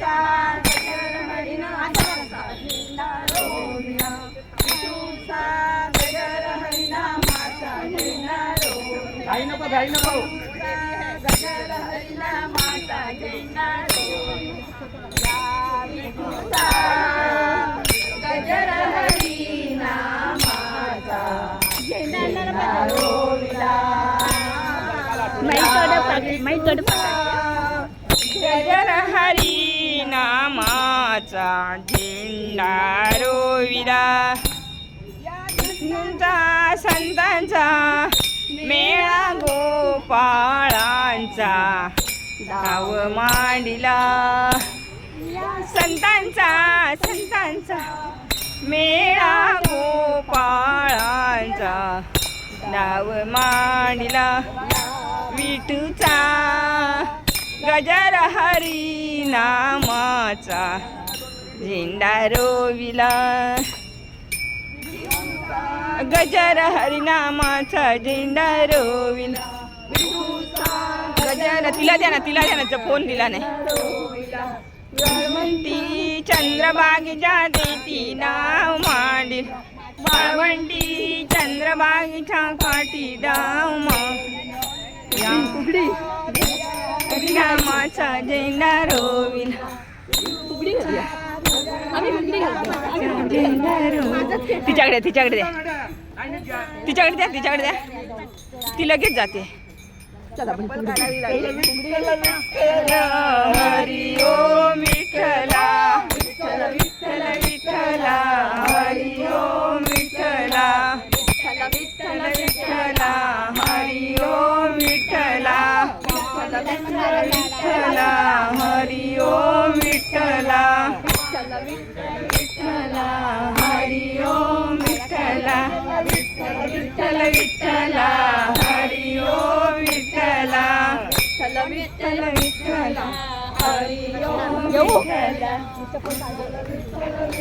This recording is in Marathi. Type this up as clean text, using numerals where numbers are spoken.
गजर हरिनामाचा झेंडा रोविला विठूचा गजर हरिनामाचा झेंडा रोविला घाई नको गजर हरिनामाचा झेंडा रोविला विठूचा गजर हरिनामाचा झेंडा रोविला गजर हरी नामाचा झेंडा रोविला विष्णूंचा संतांचा मेळा गोपाळांचा डाव मांडिला संतांचा मेळा गोपाळांचा डाव मांडिला विठूचा गजर हरी नामाचा झेंडा रोविला गजर हरी नामाचा झेंडा रोविला गजर तिला द्या ना फोन दिला नाही वाळवंटी चंद्रभागेच्या देती नाव मांडील वाळवंटी चंद्रभागेच्या काठी डाव मांडील हरिनामाचा झेंडा रोविला तिच्याकडे द्या ती लगेच जाते हरी ओम विठ्ठला विठ्ठल विठ्ठल विठ्ठला हरी ओम विठ्ठला विठ्ठल विठ्ठल विठ्ठला हरी ओम विठ्ठला विठ्ठल विठ्ठला हरी ओम विठ्ठला विठ्ठल विठ्ठला हरी ओम विठ्ठला विठ्ठल विठ्ठल विठ्ठला हरी ओम विठ्ठला विठ्ठल विठ्ठल विठ्ठला हरी ओम विठ्ठला